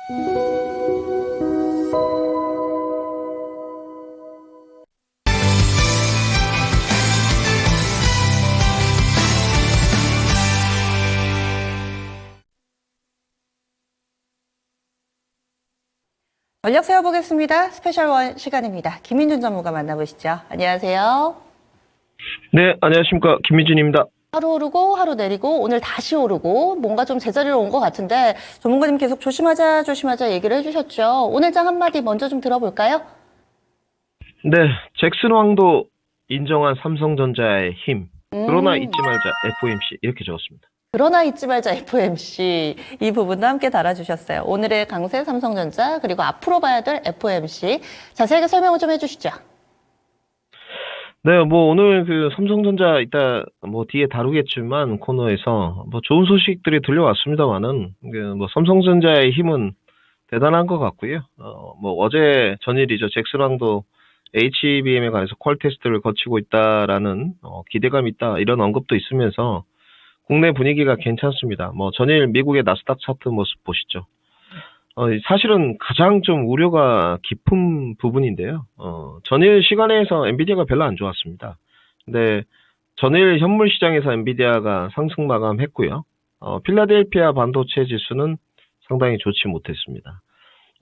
전력 세워보겠습니다. 스페셜 원 시간입니다. 김민준 전문가 만나보시죠. 안녕하세요. 네, 안녕하십니까. 김민준입니다. 하루 오르고 하루 내리고 오늘 다시 오르고 뭔가 좀 제자리로 온 것 같은데 전문가님 계속 조심하자 얘기를 해주셨죠. 오늘 장 한마디 먼저 좀 들어볼까요? 네, 잭슨 왕도 인정한 삼성전자의 힘. 그러나 잊지 말자 FOMC 이렇게 적었습니다. 그러나 잊지 말자 FOMC 이 부분도 함께 달아주셨어요. 오늘의 강세 삼성전자 그리고 앞으로 봐야 될 FOMC 자세하게 설명을 좀 해주시죠. 네, 뭐 오늘 그 삼성전자 이따 뭐 뒤에 다루겠지만 코너에서 뭐 좋은 소식들이 들려왔습니다만은 뭐 삼성전자의 힘은 대단한 것 같고요. 뭐 어제 전일이죠. 잭슨 왕도 HBM에 관해서 퀄 테스트를 거치고 있다라는 기대감이 있다 이런 언급도 있으면서 국내 분위기가 괜찮습니다. 뭐 전일 미국의 나스닥 차트 모습 보시죠. 사실은 가장 좀 우려가 깊은 부분인데요. 전일 시간에서 엔비디아가 별로 안 좋았습니다. 근데 전일 현물 시장에서 엔비디아가 상승 마감했고요. 필라델피아 반도체 지수는 상당히 좋지 못했습니다.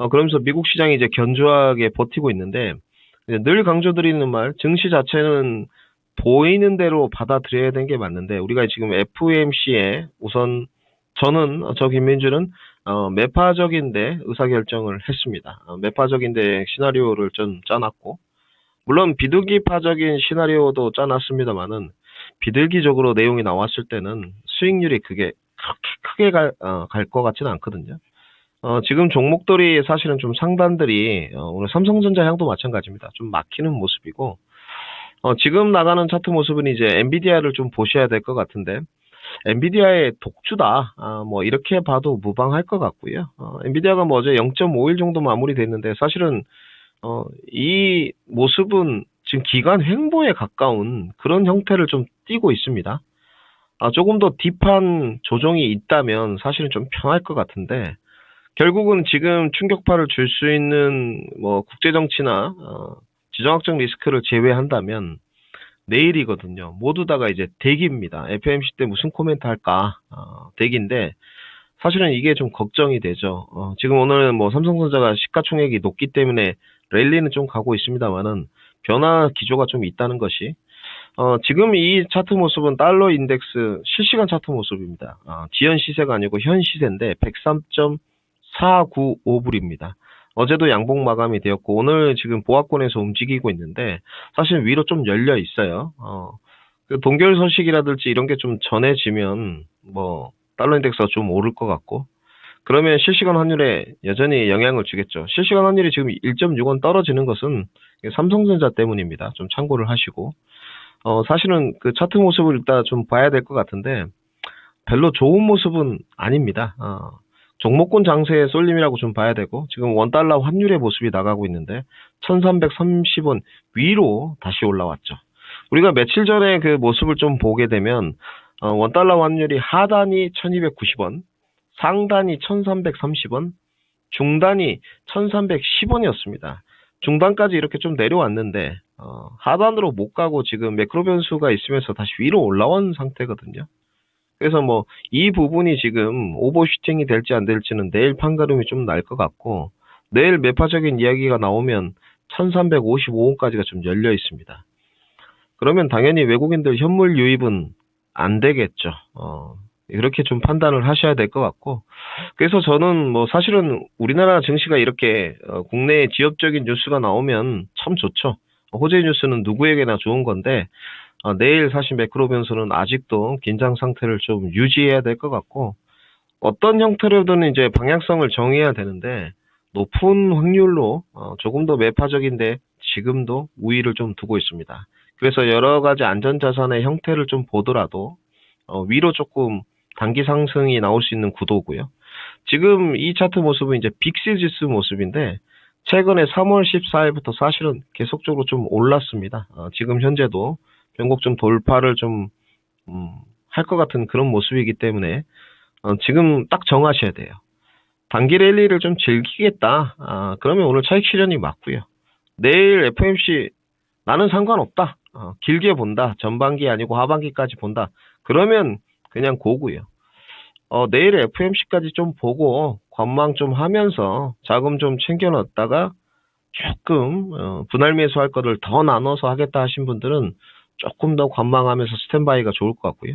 그러면서 미국 시장이 이제 견조하게 버티고 있는데 늘 강조드리는 말, 증시 자체는 보이는 대로 받아들여야 되는 게 맞는데 우리가 지금 FOMC에 우선 저 김민주는 매파적인데 의사결정을 했습니다. 매파적인데 시나리오를 좀 짜놨고 물론 비둘기파적인 시나리오도 짜놨습니다만은 비둘기적으로 내용이 나왔을 때는 수익률이 그게 그렇게 크게 갈 것 같지는 않거든요. 지금 종목들이 사실은 좀 상단들이 오늘 삼성전자 향도 마찬가지입니다. 좀 막히는 모습이고 지금 나가는 차트 모습은 이제 엔비디아를 좀 보셔야 될 것 같은데 엔비디아의 독주다. 뭐 이렇게 봐도 무방할 것 같고요. 엔비디아가 뭐 어제 0.5일 정도 마무리됐는데 사실은 이 모습은 지금 기간 횡보에 가까운 그런 형태를 좀 띠고 있습니다. 조금 더 딥한 조정이 있다면 사실은 좀 편할 것 같은데 결국은 지금 충격파를 줄 수 있는 뭐 국제 정치나 지정학적 리스크를 제외한다면 내일이거든요. 모두 다가 이제 대기입니다. FOMC 때 무슨 코멘트 할까 대기인데 사실은 이게 좀 걱정이 되죠. 지금 오늘 뭐 삼성전자가 시가총액이 높기 때문에 랠리는 좀 가고 있습니다만은 변화 기조가 좀 있다는 것이 지금 이 차트 모습은 달러 인덱스 실시간 차트 모습입니다. 지연 시세가 아니고 현 시세인데 103.495불입니다. 어제도 양봉 마감이 되었고 오늘 지금 보합권에서 움직이고 있는데 사실 위로 좀 열려 있어요. 그 동결 소식이라든지 이런 게 좀 전해지면 뭐 달러 인덱스가 좀 오를 것 같고 그러면 실시간 환율에 여전히 영향을 주겠죠. 실시간 환율이 지금 1.6원 떨어지는 것은 삼성전자 때문입니다. 좀 참고를 하시고 사실은 그 차트 모습을 일단 좀 봐야 될 것 같은데 별로 좋은 모습은 아닙니다. 종목군 장세의 쏠림이라고 좀 봐야 되고 지금 원달러 환율의 모습이 나가고 있는데 1330원 위로 다시 올라왔죠. 우리가 며칠 전에 그 모습을 좀 보게 되면 원달러 환율이 하단이 1290원, 상단이 1330원, 중단이 1310원이었습니다. 중단까지 이렇게 좀 내려왔는데 하단으로 못 가고 지금 매크로 변수가 있으면서 다시 위로 올라온 상태거든요. 그래서 뭐 이 부분이 지금 오버슈팅이 될지 안 될지는 내일 판가름이 좀 날 것 같고 내일 매파적인 이야기가 나오면 1355원까지가 좀 열려 있습니다. 그러면 당연히 외국인들 현물 유입은 안 되겠죠. 이렇게 좀 판단을 하셔야 될 것 같고 그래서 저는 뭐 사실은 우리나라 증시가 이렇게 국내에 지역적인 뉴스가 나오면 참 좋죠. 호재 뉴스는 누구에게나 좋은 건데 내일 사실 매크로 변수는 아직도 긴장 상태를 좀 유지해야 될 것 같고 어떤 형태로든 이제 방향성을 정해야 되는데 높은 확률로 조금 더 매파적인데 지금도 우위를 좀 두고 있습니다. 그래서 여러 가지 안전자산의 형태를 좀 보더라도 위로 조금 단기 상승이 나올 수 있는 구도고요. 지금 이 차트 모습은 이제 빅스 지수 모습인데 최근에 3월 14일부터 사실은 계속적으로 좀 올랐습니다. 지금 현재도 변곡점 돌파를 좀 할 것 같은 그런 모습이기 때문에 지금 딱 정하셔야 돼요. 단기 랠리를 좀 즐기겠다. 그러면 오늘 차익 실현이 맞고요. 내일 FOMC 나는 상관없다. 길게 본다. 전반기 아니고 하반기까지 본다. 그러면 그냥 고고요. 내일 FOMC까지 좀 보고 관망 좀 하면서 자금 좀 챙겨 넣었다가 조금 분할 매수할 거를 더 나눠서 하겠다 하신 분들은 조금 더 관망하면서 스탠바이가 좋을 것 같고요.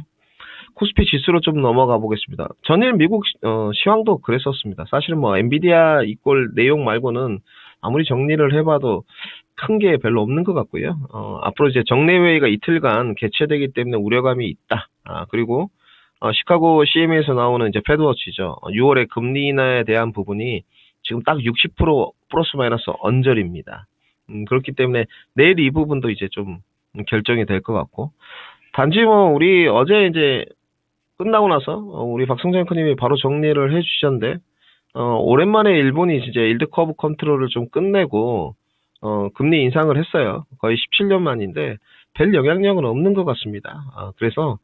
코스피 지수로 좀 넘어가 보겠습니다. 전일 미국 시황도 그랬었습니다. 사실은 뭐 엔비디아 이꼴 내용 말고는 아무리 정리를 해봐도 큰 게 별로 없는 것 같고요. 앞으로 이제 정례회의가 이틀간 개최되기 때문에 우려감이 있다. 그리고 시카고 CM에서 나오는 이제 패드워치죠. 6월에 금리 인하에 대한 부분이 지금 딱 60% 플러스 마이너스 언저리입니다. 그렇기 때문에 내일 이 부분도 이제 좀 결정이 될 것 같고, 단지 뭐 우리 어제 이제 끝나고 나서 우리 박성재 앵커님이 바로 정리를 해주셨는데, 오랜만에 일본이 이제 일드 커브 컨트롤을 좀 끝내고 금리 인상을 했어요. 거의 17년 만인데 별 영향력은 없는 것 같습니다. 그래서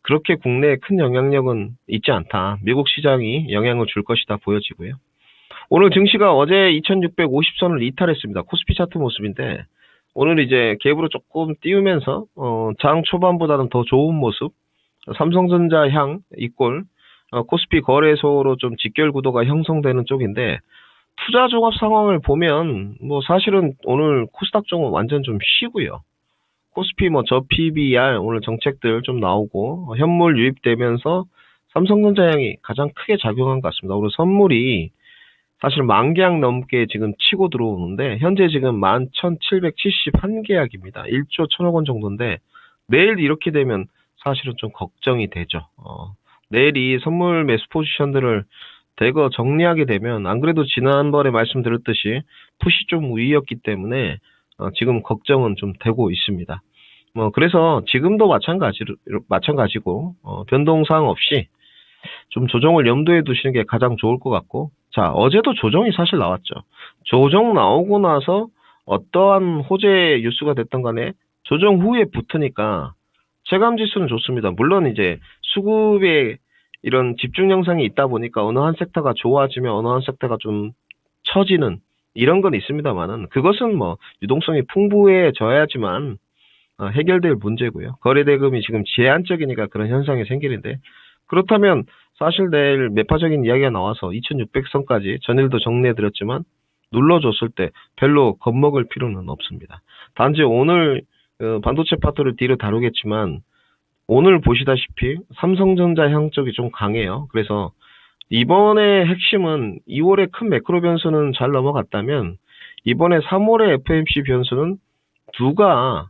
그렇게 국내에 큰 영향력은 있지 않다. 미국 시장이 영향을 줄 것이다 보여지고요. 오늘 증시가 어제 2650선을 이탈했습니다. 코스피 차트 모습인데 오늘 이제 갭으로 조금 띄우면서 장 초반보다는 더 좋은 모습, 삼성전자 향 이꼴 코스피 거래소로 좀 직결 구도가 형성되는 쪽인데, 투자 종합 상황을 보면 뭐 사실은 오늘 코스닥 쪽은 완전 좀 쉬고요. 코스피 뭐 저 PBR 오늘 정책들 좀 나오고 현물 유입되면서 삼성전자 향이 가장 크게 작용한 것 같습니다. 오늘 선물이 사실 10,000계약 넘게 지금 치고 들어오는데 현재 지금 11,771계약입니다. 1조 1,000억 원 정도인데 내일 이렇게 되면 사실은 좀 걱정이 되죠. 내일 이 선물 매수 포지션들을 대거 정리하게 되면, 안 그래도 지난번에 말씀드렸듯이 푸시 좀 위였기 때문에 지금 걱정은 좀 되고 있습니다. 그래서 지금도 마찬가지고 변동사항 없이 좀 조정을 염두에 두시는 게 가장 좋을 것 같고, 자, 어제도 조정이 사실 나왔죠. 조정 나오고 나서 어떠한 호재 뉴스가 됐던 간에 조정 후에 붙으니까 체감 지수는 좋습니다. 물론 이제 수급에 이런 집중 영상이 있다 보니까 어느 한 섹터가 좋아지면 어느 한 섹터가 좀 처지는 이런 건 있습니다만은, 그것은 뭐 유동성이 풍부해져야지만 해결될 문제고요. 거래대금이 지금 제한적이니까 그런 현상이 생기는데, 그렇다면 사실 내일 매파적인 이야기가 나와서 2600선까지 전일도 정리해드렸지만 눌러줬을 때 별로 겁먹을 필요는 없습니다. 단지 오늘 반도체 파트를 뒤로 다루겠지만 오늘 보시다시피 삼성전자 향 쪽이 좀 강해요. 그래서 이번에 핵심은 2월에 큰 매크로 변수는 잘 넘어갔다면 이번에 3월의 FOMC 변수는 누가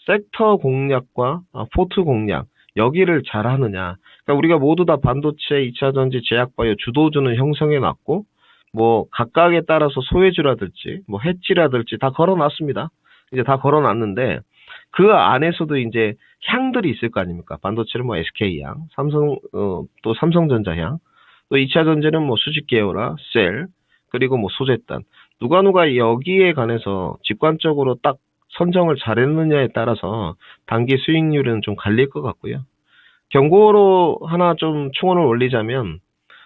섹터 공략과 포트 공략 여기를 잘 하느냐. 그러니까 우리가 모두 다 반도체, 2차전지, 제약바이오 주도주는 형성해 놨고 뭐 각각에 따라서 소외주라든지 뭐 해지라든지 다 걸어놨습니다. 이제 다 걸어놨는데 그 안에서도 이제 향들이 있을 거 아닙니까? 반도체는 뭐 SK 향, 또 삼성전자 향, 또 2차 전지는 뭐 수직 계열화, 셀, 그리고 뭐 소재단. 누가 여기에 관해서 직관적으로 딱 선정을 잘했느냐에 따라서 단기 수익률은 좀 갈릴 것 같고요. 경고로 하나 좀 충원을 올리자면,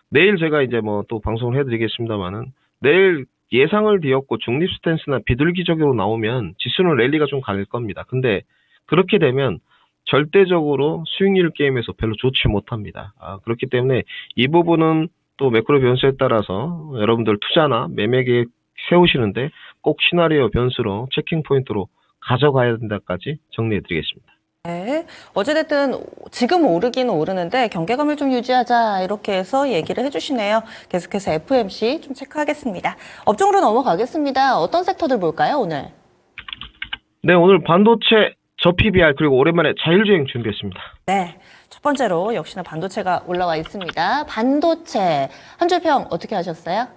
내일 제가 이제 뭐 또 방송을 해드리겠습니다만은, 내일 예상을 뒤엎고 중립 스탠스나 비둘기적으로 나오면 지수는 랠리가 좀 갈릴 겁니다. 근데 그렇게 되면 절대적으로 수익률 게임에서 별로 좋지 못합니다. 그렇기 때문에 이 부분은 또 매크로 변수에 따라서 여러분들 투자나 매매 계획 세우시는데 꼭 시나리오 변수로 체킹 포인트로 가져가야 된다까지 정리해드리겠습니다. 네. 어찌됐든 지금 오르기는 오르는데 경계감을 좀 유지하자 이렇게 해서 얘기를 해주시네요. 계속해서 FOMC 좀 체크하겠습니다. 업종으로 넘어가겠습니다. 어떤 섹터들 볼까요, 오늘? 네, 오늘 반도체, 저 PBR 그리고 오랜만에 자율주행 준비했습니다. 네. 첫 번째로 역시나 반도체가 올라와 있습니다. 반도체 한 줄 평 어떻게 하셨어요?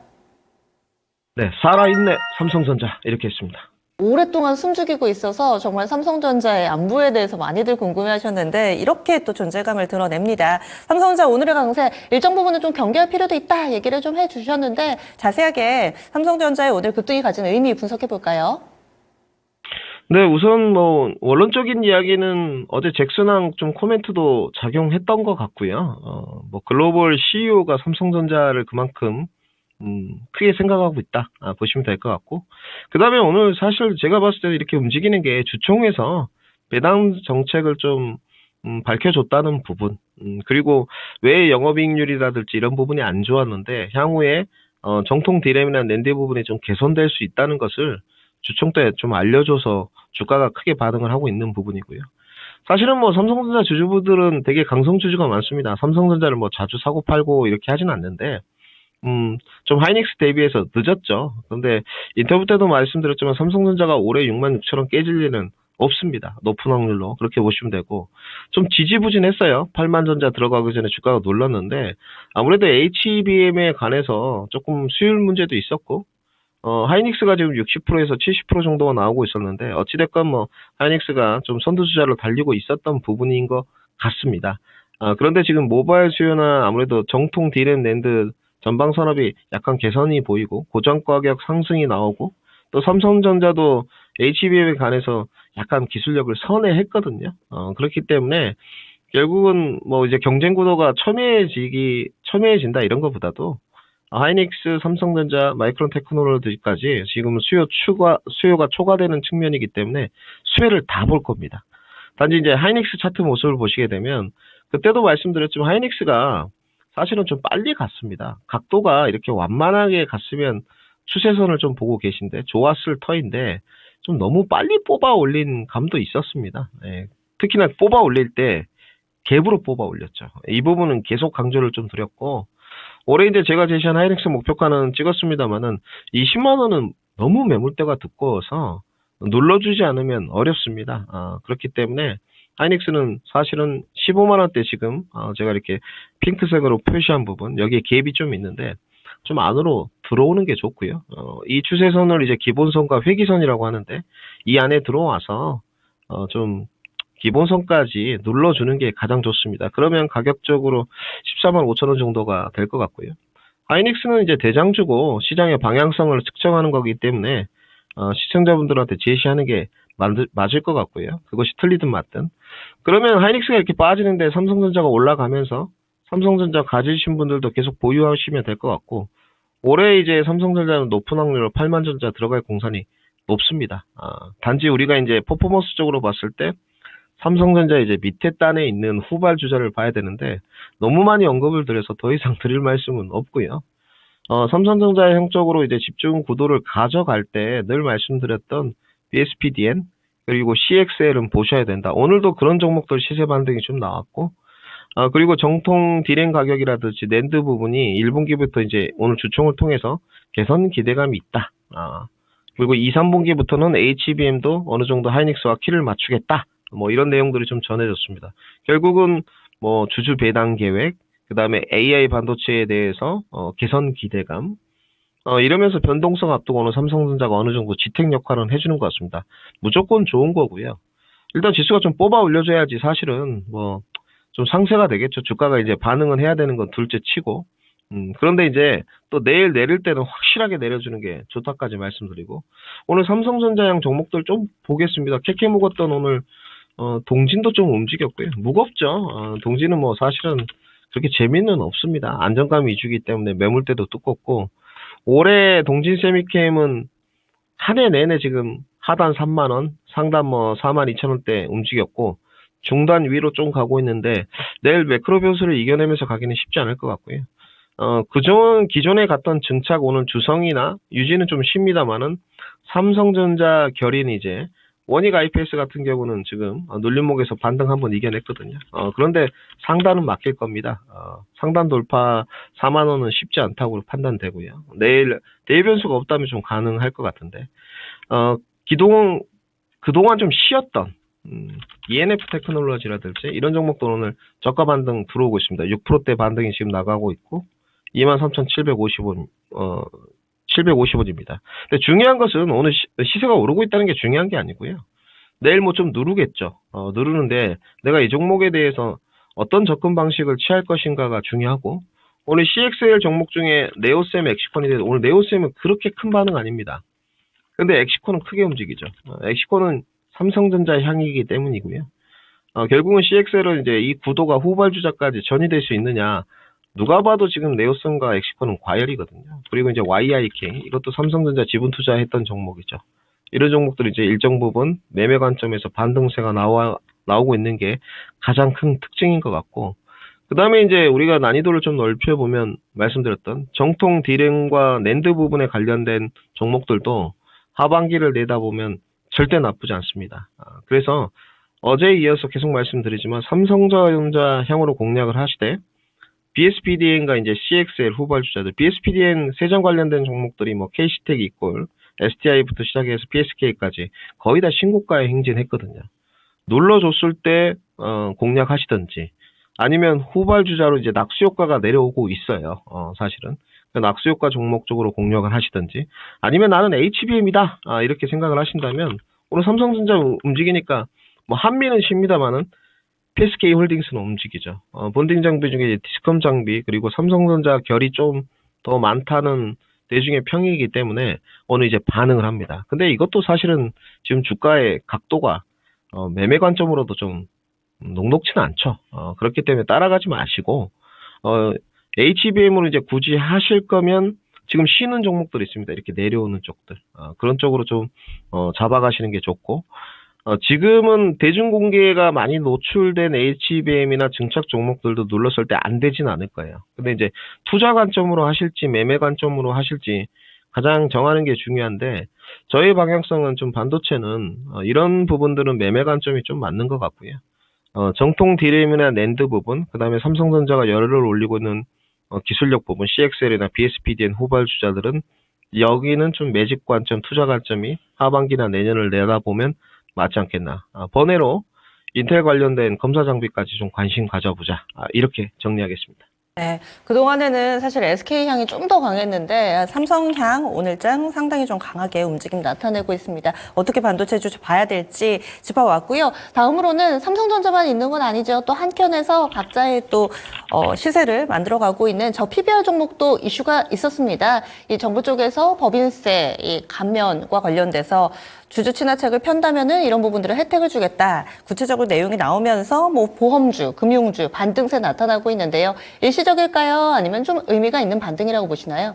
네, 살아있네 삼성전자 이렇게 했습니다. 오랫동안 숨죽이고 있어서 정말 삼성전자의 안부에 대해서 많이들 궁금해하셨는데 이렇게 또 존재감을 드러냅니다. 삼성전자 오늘의 강세 일정 부분은 좀 경계할 필요도 있다 얘기를 좀 해주셨는데 자세하게 삼성전자의 오늘 급등이 가진 의미 분석해 볼까요? 네, 우선 뭐 원론적인 이야기는 어제 잭슨항 좀 코멘트도 작용했던 것 같고요. 뭐 글로벌 CEO가 삼성전자를 그만큼 크게 생각하고 있다. 보시면 될 것 같고. 그 다음에 오늘 사실 제가 봤을 때 이렇게 움직이는 게 주총에서 배당 정책을 좀, 밝혀줬다는 부분, 그리고 왜 영업이익률이라든지 이런 부분이 안 좋았는데, 향후에, 정통 디램이나 낸드 부분이 좀 개선될 수 있다는 것을 주총 때 좀 알려줘서 주가가 크게 반응을 하고 있는 부분이고요. 사실은 뭐 삼성전자 주주분들은 되게 강성 주주가 많습니다. 삼성전자를 뭐 자주 사고 팔고 이렇게 하진 않는데, 좀 하이닉스 대비해서 늦었죠. 그런데 인터뷰 때도 말씀드렸지만 삼성전자가 올해 6만 6천 원 깨질 일은 없습니다. 높은 확률로 그렇게 보시면 되고, 좀 지지부진했어요. 8만 전자 들어가기 전에 주가가 놀랐는데 아무래도 HBM에 관해서 조금 수율 문제도 있었고, 하이닉스가 지금 60%에서 70% 정도가 나오고 있었는데, 어찌됐건 뭐, 하이닉스가 좀 선두주자로 달리고 있었던 부분인 것 같습니다. 그런데 지금 모바일 수요나 아무래도 정통 D램 낸드 전방 산업이 약간 개선이 보이고, 고정 가격 상승이 나오고, 또 삼성전자도 HBM에 관해서 약간 기술력을 선회했거든요. 그렇기 때문에, 결국은 뭐 이제 경쟁 구도가 첨예해진다 이런 것보다도, 하이닉스, 삼성전자, 마이크론 테크놀로지까지 지금 수요가 초과되는 측면이기 때문에 수혜를 다 볼 겁니다. 단지 이제 하이닉스 차트 모습을 보시게 되면, 그때도 말씀드렸지만 하이닉스가 사실은 좀 빨리 갔습니다. 각도가 이렇게 완만하게 갔으면 추세선을 좀 보고 계신데, 좋았을 터인데 좀 너무 빨리 뽑아 올린 감도 있었습니다. 예, 특히나 뽑아 올릴 때 갭으로 뽑아 올렸죠. 이 부분은 계속 강조를 좀 드렸고, 올해 이제 제가 제시한 하이닉스 목표가는 찍었습니다만은 20만 원은 너무 매물대가 두꺼워서 눌러주지 않으면 어렵습니다. 그렇기 때문에 하이닉스는 사실은 15만 원대 지금 제가 이렇게 핑크색으로 표시한 부분, 여기에 갭이 좀 있는데 좀 안으로 들어오는 게 좋고요. 이 추세선을 이제 기본선과 회기선이라고 하는데, 이 안에 들어와서 좀 기본선까지 눌러주는 게 가장 좋습니다. 그러면 가격적으로 14만 5천 원 정도가 될 것 같고요. 하이닉스는 이제 대장주고 시장의 방향성을 측정하는 거기 때문에 시청자분들한테 제시하는 게 맞을 것 같고요. 그것이 틀리든 맞든. 그러면 하이닉스가 이렇게 빠지는데 삼성전자가 올라가면서 삼성전자 가지신 분들도 계속 보유하시면 될 것 같고, 올해 이제 삼성전자는 높은 확률로 8만 전자 들어갈 공산이 높습니다. 단지 우리가 이제 퍼포먼스적으로 봤을 때 삼성전자 이제 밑에 단에 있는 후발 주자를 봐야 되는데, 너무 많이 언급을 드려서 더 이상 드릴 말씀은 없고요. 삼성전자 형적으로 이제 집중 구도를 가져갈 때 늘 말씀드렸던 BSPDN 그리고 CXL은 보셔야 된다. 오늘도 그런 종목들 시세 반등이 좀 나왔고, 그리고 정통 디램 가격이라든지 낸드 부분이 1분기부터 이제 오늘 주총을 통해서 개선 기대감이 있다. 그리고 2, 3분기부터는 HBM도 어느 정도 하이닉스와 키를 맞추겠다. 뭐 이런 내용들이 좀 전해졌습니다. 결국은 뭐 주주 배당 계획, 그 다음에 AI 반도체에 대해서 개선 기대감, 이러면서 변동성 앞두고 오는 삼성전자가 어느 정도 지탱 역할은 해주는 것 같습니다. 무조건 좋은 거고요. 일단 지수가 좀 뽑아 올려줘야지 사실은 뭐 좀 상세가 되겠죠. 주가가 이제 반응은 해야 되는 건 둘째 치고. 그런데 이제 또 내일 내릴 때는 확실하게 내려주는 게 좋다까지 말씀드리고, 오늘 삼성전자형 종목들 좀 보겠습니다. 캐캐 묵었던 오늘 동진도 좀 움직였고요. 무겁죠. 동진은 뭐 사실은 그렇게 재미는 없습니다. 안정감 위주이기 때문에 매물대도 두껍고, 올해 동진 세미캠은 한 해 내내 지금 하단 3만 원, 상단 뭐 4만 2천 원대 움직였고, 중단 위로 좀 가고 있는데 내일 매크로 변수를 이겨내면서 가기는 쉽지 않을 것 같고요. 기존에 갔던 증착 오는 주성이나 유지는 좀 쉽니다만은, 삼성전자 결인 이제 원익 IPS 같은 경우는 지금 눌림목에서 반등 한번 이겨냈거든요. 그런데 상단은 막힐 겁니다. 상단 돌파 4만 원은 쉽지 않다고 판단되고요. 내일 변수가 없다면 좀 가능할 것 같은데, 그동안 좀 쉬었던 ENF 테크놀로지라든지 이런 종목도 오늘 저가 반등 들어오고 있습니다. 6%대 반등이 지금 나가고 있고 23,750원, 750원입니다. 근데 중요한 것은 오늘 시세가 오르고 있다는 게 중요한 게 아니고요. 내일 뭐 좀 누르겠죠. 누르는데 내가 이 종목에 대해서 어떤 접근 방식을 취할 것인가가 중요하고, 오늘 CXL 종목 중에 네오셈, 엑시콘인데 오늘 네오셈은 그렇게 큰 반응 아닙니다. 근데 엑시콘은 크게 움직이죠. 엑시콘은 삼성전자 향이기 때문이고요. 결국은 CXL은 이제 이 구도가 후발주자까지 전이될 수 있느냐, 누가 봐도 지금 네오슨과 엑시코는 과열이거든요. 그리고 이제 YIK 이것도 삼성전자 지분 투자했던 종목이죠. 이런 종목들이 이제 일정 부분 매매 관점에서 반등세가 나오고 있는 게 가장 큰 특징인 것 같고, 그 다음에 이제 우리가 난이도를 좀 넓혀보면 말씀드렸던 정통 D램과 낸드 부분에 관련된 종목들도 하반기를 내다보면 절대 나쁘지 않습니다. 그래서 어제에 이어서 계속 말씀드리지만 삼성전자 향으로 공략을 하시되 BSPDN과 이제 CXL 후발주자들, BSPDN 세전 관련된 종목들이 뭐 KC텍 이꼴, STI부터 시작해서 PSK까지 거의 다 신고가에 행진했거든요. 눌러줬을 때 공략하시든지 아니면 후발주자로 이제 낙수효과가 내려오고 있어요. 사실은. 그 낙수효과 종목 쪽으로 공략을 하시든지 아니면 나는 HBM이다. 이렇게 생각을 하신다면 오늘 삼성전자 움직이니까 뭐 한미는 쉽니다만은 PSK 홀딩스는 움직이죠. 본딩 장비 중에 이제 디스컴 장비 그리고 삼성전자 결이 좀 더 많다는 대중의 평이기 때문에 오늘 이제 반응을 합니다. 근데 이것도 사실은 지금 주가의 각도가 매매 관점으로도 좀 녹록치는 않죠. 그렇기 때문에 따라가지 마시고 HBM으로 이제 굳이 하실 거면 지금 쉬는 종목들이 있습니다. 이렇게 내려오는 쪽들 그런 쪽으로 좀 잡아가시는 게 좋고, 지금은 대중공개가 많이 노출된 HBM이나 증착 종목들도 눌렀을 때 안 되진 않을 거예요. 근데 이제 투자 관점으로 하실지 매매 관점으로 하실지 가장 정하는 게 중요한데, 저희 방향성은 좀 반도체는 이런 부분들은 매매 관점이 좀 맞는 것 같고요. 정통 D램이나 낸드 부분, 그 다음에 삼성전자가 열을 올리고 있는 기술력 부분, CXL이나 BSPDN 후발주자들은 여기는 좀 매집 관점, 투자 관점이 하반기나 내년을 내다보면 맞지 않겠나. 번외로 인텔 관련된 검사 장비까지 좀 관심 가져보자. 이렇게 정리하겠습니다. 네, 그동안에는 사실 SK향이 좀 더 강했는데 삼성향 오늘장 상당히 좀 강하게 움직임 나타내고 있습니다. 어떻게 반도체 주주 봐야 될지 짚어왔고요. 다음으로는 삼성전자만 있는 건 아니죠. 또 한켠에서 각자의 또 시세를 만들어가고 있는 저 PBR 종목도 이슈가 있었습니다. 이 정부 쪽에서 법인세 이 감면과 관련돼서 주주 친화책을 편다면은 이런 부분들을 혜택을 주겠다. 구체적으로 내용이 나오면서 뭐 보험주, 금융주 반등세 나타나고 있는데요. 일시적일까요? 아니면 좀 의미가 있는 반등이라고 보시나요?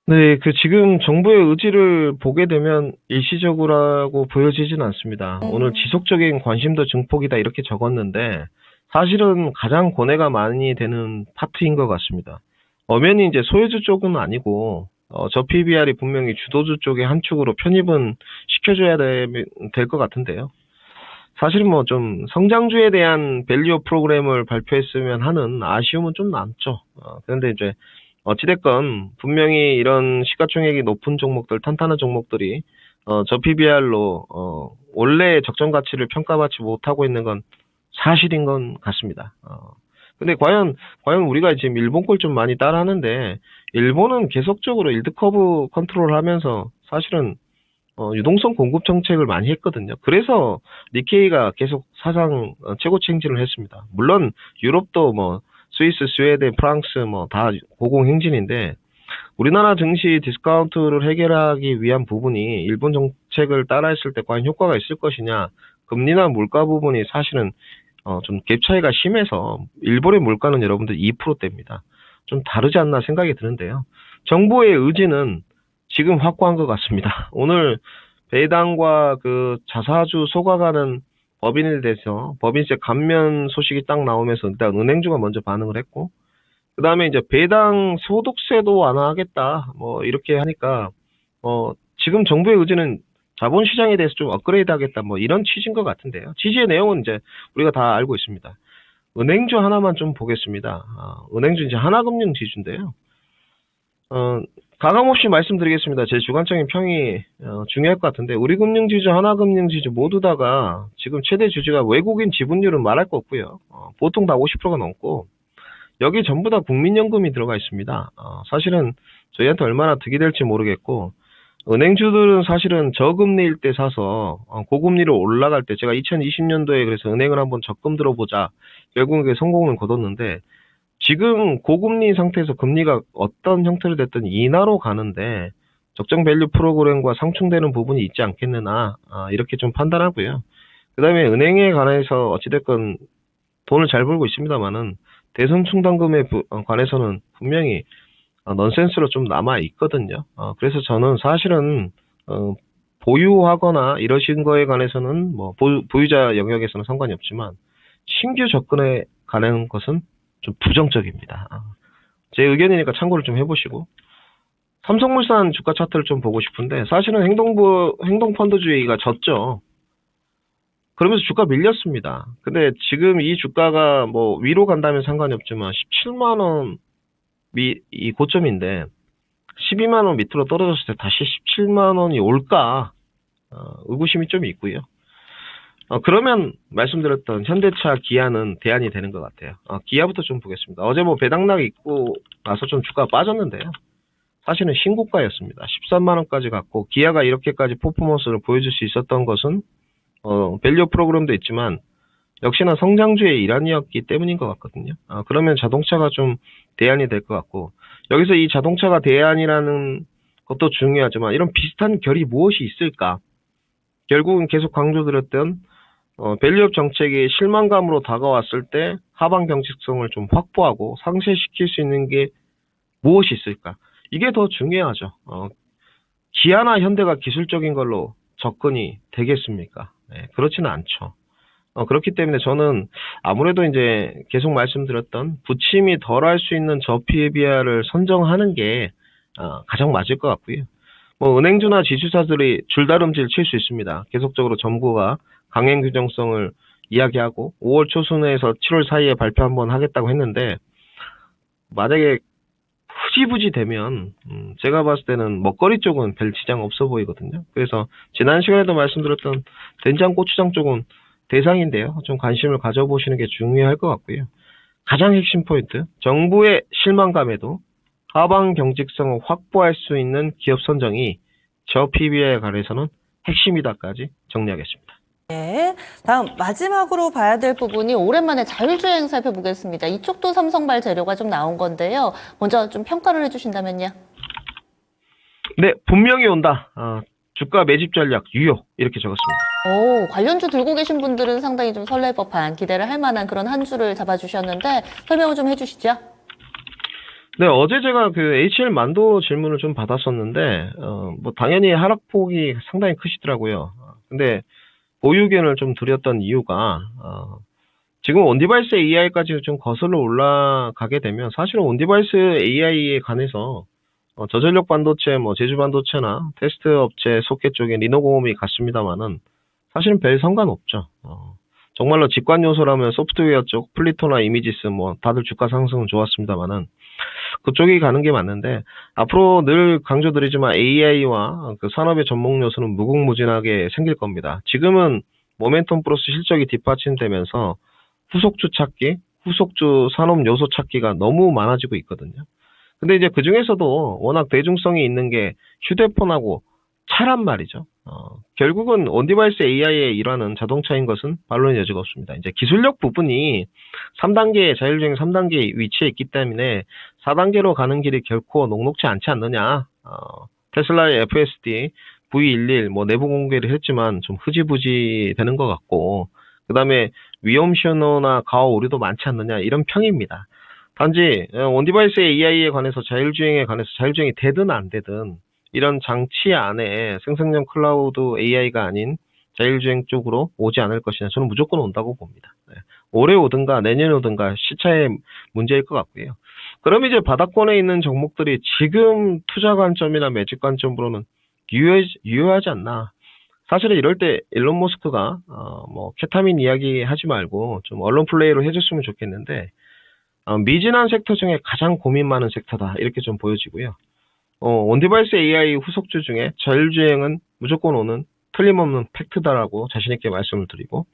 네, 지금 정부의 의지를 보게 되면 일시적으로라고 보여지진 않습니다. 오늘 지속적인 관심도 증폭이다 이렇게 적었는데 사실은 가장 고뇌가 많이 되는 파트인 것 같습니다. 엄연히 이제 소유주 쪽은 아니고 저 PBR이 분명히 주도주 쪽의 한 축으로 편입은 시켜줘야 될 것 같은데요. 사실은 뭐 좀 성장주에 대한 밸류 프로그램을 발표했으면 하는 아쉬움은 좀 남죠. 그런데 이제 어찌됐건 분명히 이런 시가총액이 높은 종목들, 탄탄한 종목들이 저 PBR로 원래 적정 가치를 평가받지 못하고 있는 건 사실인 건 같습니다. 근데 과연 우리가 지금 일본 걸 좀 많이 따라하는데 일본은 계속적으로 일드 커브 컨트롤하면서 사실은 유동성 공급 정책을 많이 했거든요. 그래서 니케이가 계속 사상 최고치 행진을 했습니다. 물론 유럽도 뭐 스위스, 스웨덴, 프랑스 뭐 다 고공 행진인데 우리나라 증시 디스카운트를 해결하기 위한 부분이 일본 정책을 따라했을 때 과연 효과가 있을 것이냐, 금리나 물가 부분이 사실은 좀 갭 차이가 심해서 일본의 물가는 여러분들 2%대입니다. 좀 다르지 않나 생각이 드는데요. 정부의 의지는 지금 확고한 것 같습니다. 오늘 배당과 그 자사주 소각하는 법인에 대해서 법인세 감면 소식이 딱 나오면서 일단 은행주가 먼저 반응을 했고, 그 다음에 이제 배당 소득세도 완화하겠다 뭐 이렇게 하니까 지금 정부의 의지는 자본시장에 대해서 좀 업그레이드 하겠다 뭐 이런 취지인 것 같은데요. 취지의 내용은 이제 우리가 다 알고 있습니다. 은행주 하나만 좀 보겠습니다. 은행주 이제 하나금융 지주인데요. 가감없이 말씀드리겠습니다. 제 주관적인 평이 중요할 것 같은데 우리금융지주, 하나금융지주 모두 다가 지금 최대 주주가 외국인 지분율은 말할 거 없고요. 보통 다 50%가 넘고 여기 전부 다 국민연금이 들어가 있습니다. 사실은 저희한테 얼마나 득이 될지 모르겠고, 은행주들은 사실은 저금리일 때 사서 고금리로 올라갈 때 제가 2020년도에 그래서 은행을 한번 적금 들어보자 결국에 성공을 거뒀는데, 지금 고금리 상태에서 금리가 어떤 형태로 됐든 인하로 가는데 적정 밸류 프로그램과 상충되는 부분이 있지 않겠느냐 이렇게 좀 판단하고요. 그 다음에 은행에 관해서 어찌됐건 돈을 잘 벌고 있습니다만은 대선 충당금에 관해서는 분명히 넌센스로 좀 남아 있거든요. 그래서 저는 사실은 보유하거나 이러신 거에 관해서는 뭐 보유자 영역에서는 상관이 없지만 신규 접근에 관한 것은 좀 부정적입니다. 제 의견이니까 참고를 좀 해보시고, 삼성물산 주가 차트를 좀 보고 싶은데 사실은 행동펀드주의가 졌죠. 그러면서 주가 밀렸습니다. 근데 지금 이 주가가 뭐 위로 간다면 상관이 없지만 17만 원 이 고점인데 12만 원 밑으로 떨어졌을 때 다시 17만 원이 올까 의구심이 좀 있고요. 그러면 말씀드렸던 현대차, 기아는 대안이 되는 것 같아요. 기아부터 좀 보겠습니다. 어제 뭐 배당락 있고 나서 좀 주가가 빠졌는데요. 사실은 신고가였습니다. 13만 원까지 갔고, 기아가 이렇게까지 퍼포먼스를 보여줄 수 있었던 것은 밸류 프로그램도 있지만 역시나 성장주의 일환이었기 때문인 것 같거든요. 그러면 자동차가 좀 대안이 될 것 같고, 여기서 이 자동차가 대안이라는 것도 중요하지만 이런 비슷한 결이 무엇이 있을까? 결국은 계속 강조드렸던 밸류업 정책이 실망감으로 다가왔을 때 하방 경직성을 좀 확보하고 상쇄시킬 수 있는 게 무엇이 있을까? 이게 더 중요하죠. 기아나 현대가 기술적인 걸로 접근이 되겠습니까? 네, 그렇지는 않죠. 그렇기 때문에 저는 아무래도 이제 계속 말씀드렸던 부침이 덜할 수 있는 저PBR을 선정하는 게 가장 맞을 것 같고요. 뭐 은행주나 지주사들이 줄다름질 칠 수 있습니다. 계속적으로 정부가 강행 규정성을 이야기하고 5월 초순에서 7월 사이에 발표 한번 하겠다고 했는데, 만약에 흐지부지 되면 제가 봤을 때는 먹거리 쪽은 별 지장 없어 보이거든요. 그래서 지난 시간에도 말씀드렸던 된장, 고추장 쪽은 대상인데요. 좀 관심을 가져보시는 게 중요할 것 같고요. 가장 핵심 포인트, 정부의 실망감에도 하방 경직성을 확보할 수 있는 기업 선정이 저 PBR에 관해서는 핵심이다까지 정리하겠습니다. 네. 다음 마지막으로 봐야 될 부분이 오랜만에 자율주행 살펴보겠습니다. 이쪽도 삼성발 재료가 좀 나온 건데요. 먼저 좀 평가를 해주신다면요. 네, 분명히 온다. 주가 매집 전략 유효, 이렇게 적었습니다. 관련주 들고 계신 분들은 상당히 좀 설렐 법한, 기대를 할 만한 그런 한 주를 잡아주셨는데 설명을 좀 해주시죠. 네, 어제 제가 그 HL 만도 질문을 좀 받았었는데, 뭐 당연히 하락폭이 상당히 크시더라고요. 근데 보유 의견을 좀 드렸던 이유가, 지금 온디바이스 AI까지 좀 거슬러 올라가게 되면 사실은 온디바이스 AI에 관해서 저전력 반도체, 뭐 제주 반도체나 테스트 업체 소켓 쪽에 리노공업이 갔습니다만은 사실은 별 상관없죠. 정말로 직관 요소라면 소프트웨어 쪽 플리토나 이미지스 뭐 다들 주가 상승은 좋았습니다만은 그쪽이 가는 게 맞는데, 앞으로 늘 강조드리지만 AI와 그 산업의 접목 요소는 무궁무진하게 생길 겁니다. 지금은 모멘텀 플러스 실적이 뒷받침되면서 후속주 찾기, 후속주 산업 요소 찾기가 너무 많아지고 있거든요. 근데 이제 그 중에서도 워낙 대중성이 있는 게 휴대폰하고 차란 말이죠. 결국은 온디바이스 AI의 일환은 자동차인 것은 반론의 여지가 없습니다. 이제 기술력 부분이 3단계, 자율주행 3단계에 위치해 있기 때문에 4단계로 가는 길이 결코 녹록지 않지 않느냐. 테슬라의 FSD, V11 뭐 내부 공개를 했지만 좀 흐지부지 되는 것 같고, 그 다음에 위험 신호나 가오 오류도 많지 않느냐, 이런 평입니다. 단지 온디바이스 AI에 관해서 자율주행에 관해서 자율주행이 되든 안 되든 이런 장치 안에 생성형 클라우드 AI가 아닌 자율주행 쪽으로 오지 않을 것이냐, 저는 무조건 온다고 봅니다. 네. 올해 오든가 내년에 오든가 시차의 문제일 것 같고요. 그럼 이제 바닥권에 있는 종목들이 지금 투자 관점이나 매직 관점으로는 유효하지 않나. 사실은 이럴 때 일론 머스크가 뭐 케타민 이야기 하지 말고 좀 언론 플레이로 해줬으면 좋겠는데, 미진한 섹터 중에 가장 고민 많은 섹터다, 이렇게 좀 보여지고요. 온디바이스 AI 후속주 중에 자율주행은 무조건 오는 틀림없는 팩트다라고 자신있게 말씀을 드리고,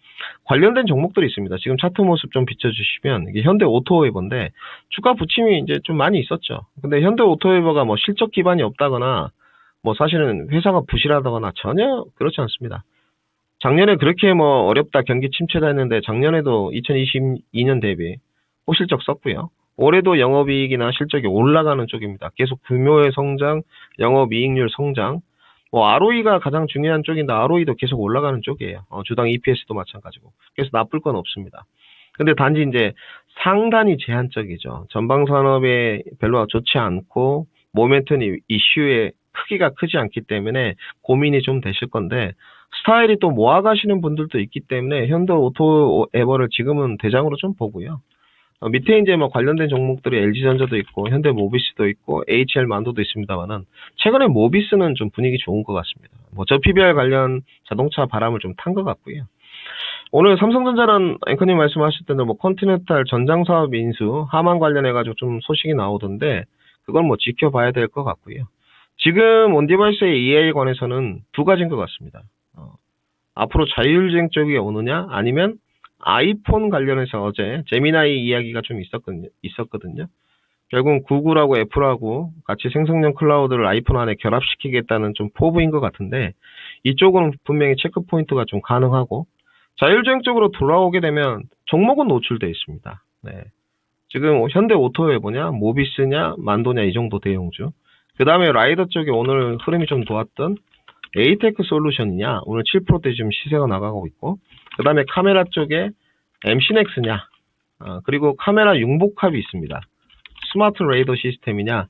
관련된 종목들이 있습니다. 지금 차트 모습 좀 비춰주시면 이게 현대 오토웨이버인데 주가 부침이 이제 좀 많이 있었죠. 근데 현대 오토웨이버가 뭐 실적 기반이 없다거나 뭐 사실은 회사가 부실하다거나 전혀 그렇지 않습니다. 작년에 그렇게 뭐 어렵다, 경기 침체다 했는데 작년에도 2022년 대비 호실적 썼고요. 올해도 영업이익이나 실적이 올라가는 쪽입니다. 계속 규모의 성장, 영업이익률 성장, 뭐 ROE가 가장 중요한 쪽인데 ROE도 계속 올라가는 쪽이에요. 주당 EPS도 마찬가지고. 그래서 나쁠 건 없습니다. 근데 단지 이제 상당히 제한적이죠. 전방 산업에 별로 좋지 않고 모멘텀 이슈의 크기가 크지 않기 때문에 고민이 좀 되실 건데 스타일이 또 모아가시는 분들도 있기 때문에 현대 오토에버를 지금은 대장으로 좀 보고요. 밑에 이제 뭐 관련된 종목들이 LG전자도 있고 현대모비스도 있고 HL만도도 있습니다만은 최근에 모비스는 좀 분위기 좋은 것 같습니다. 뭐 저 PBR 관련 자동차 바람을 좀 탄 것 같고요. 오늘 삼성전자는 앵커님 말씀하실 때는 뭐 컨티넨탈 전장 사업 인수 하만 관련해 가지고 좀 소식이 나오던데 그건 뭐 지켜봐야 될 것 같고요. 지금 온디바이스의 EA에 관해서는 두 가지인 것 같습니다. 앞으로 자율주행 쪽이 오느냐 아니면 아이폰 관련해서 어제 제미나이 이야기가 좀 있었거든요. 결국 구글하고 애플하고 같이 생성형 클라우드를 아이폰 안에 결합시키겠다는 좀 포부인 것 같은데 이쪽은 분명히 체크 포인트가 좀 가능하고 자율주행 쪽으로 돌아오게 되면 종목은 노출되어 있습니다. 네. 지금 현대 오토에 뭐냐, 모비스냐, 만도냐 이 정도 대형주. 그 다음에 라이더 쪽에 오늘 흐름이 좀 좋았던 에이테크 솔루션이냐, 오늘 7%대 지금 시세가 나가고 있고, 그 다음에 카메라 쪽에 MC넥스냐, 그리고 카메라 융복합이 있습니다. 스마트 레이더 시스템이냐,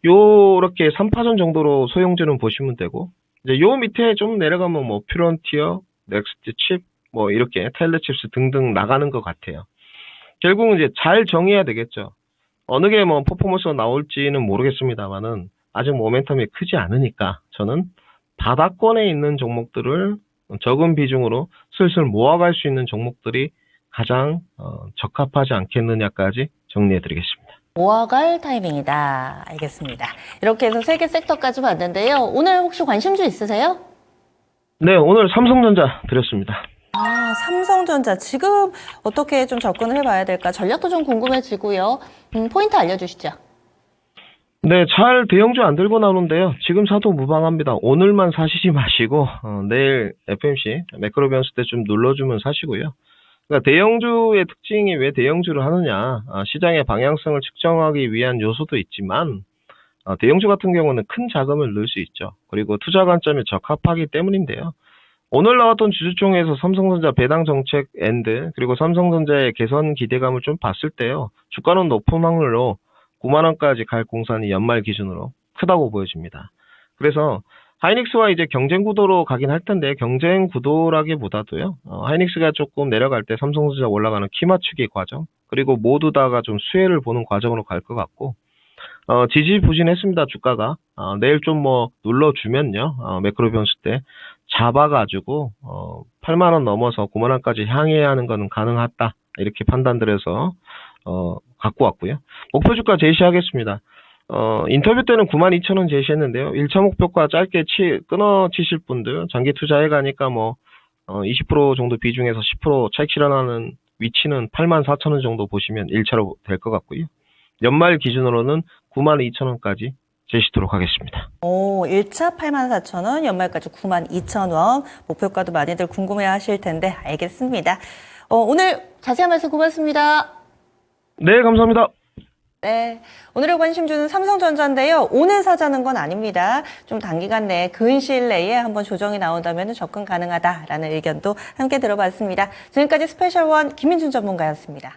요렇게 3파전 정도로 소형주는 보시면 되고, 이제 요 밑에 좀 내려가면 뭐 퓨런티어, 넥스트 칩, 뭐 이렇게 텔레칩스 등등 나가는 것 같아요. 결국은 이제 잘 정해야 되겠죠. 어느 게 뭐 퍼포먼스가 나올지는 모르겠습니다만은 아직 모멘텀이 크지 않으니까 저는 바닥권에 있는 종목들을 적은 비중으로 슬슬 모아갈 수 있는 종목들이 가장 적합하지 않겠느냐까지 정리해드리겠습니다. 모아갈 타이밍이다. 알겠습니다. 이렇게 해서 세 개 섹터까지 봤는데요. 오늘 혹시 관심주 있으세요? 네, 오늘 삼성전자 드렸습니다. 삼성전자 지금 어떻게 좀 접근을 해봐야 될까? 전략도 좀 궁금해지고요. 포인트 알려주시죠. 네, 잘 대형주 안 들고 나오는데요. 지금 사도 무방합니다. 오늘만 사시지 마시고 내일 FMC 매크로 변수 때 좀 눌러주면 사시고요. 그러니까 대형주의 특징이 왜 대형주를 하느냐, 시장의 방향성을 측정하기 위한 요소도 있지만 대형주 같은 경우는 큰 자금을 넣을 수 있죠. 그리고 투자 관점에 적합하기 때문인데요. 오늘 나왔던 주주총회에서 삼성전자 배당 정책 엔드 그리고 삼성전자의 개선 기대감을 좀 봤을 때요. 주가는 높은 확률로 9만 원까지 갈 공산이 연말 기준으로 크다고 보여집니다. 그래서 하이닉스와 이제 경쟁 구도로 가긴 할 텐데 경쟁 구도라기보다도요. 하이닉스가 조금 내려갈 때 삼성전자 올라가는 키 맞추기 과정 그리고 모두 다가 좀 수혜를 보는 과정으로 갈 것 같고 지지부진했습니다. 주가가 내일 좀 뭐 눌러주면요. 매크로 변수 때 잡아가지고 8만 원 넘어서 9만 원까지 향해야 하는 것은 가능하다 이렇게 판단들해서 갖고 왔고요. 목표 주가 제시하겠습니다. 인터뷰 때는 92,000원 제시했는데요. 1차 목표가 짧게 끊어치실 분들 장기 투자해 가니까 뭐 20% 정도 비중에서 10% 차익 실현하는 위치는 84,000원 정도 보시면 1차로 될 것 같고요. 연말 기준으로는 92,000원까지 제시토록 하겠습니다. 1차 84,000원, 연말까지 92,000원. 목표가도 많이들 궁금해 하실 텐데 알겠습니다. 오늘 자세한 말씀 고맙습니다. 네, 감사합니다. 네, 오늘의 관심주는 삼성전자인데요. 오늘 사자는 건 아닙니다. 좀 단기간 내에 근시일 내에 한번 조정이 나온다면 접근 가능하다라는 의견도 함께 들어봤습니다. 지금까지 스페셜원 김민준 전문가였습니다.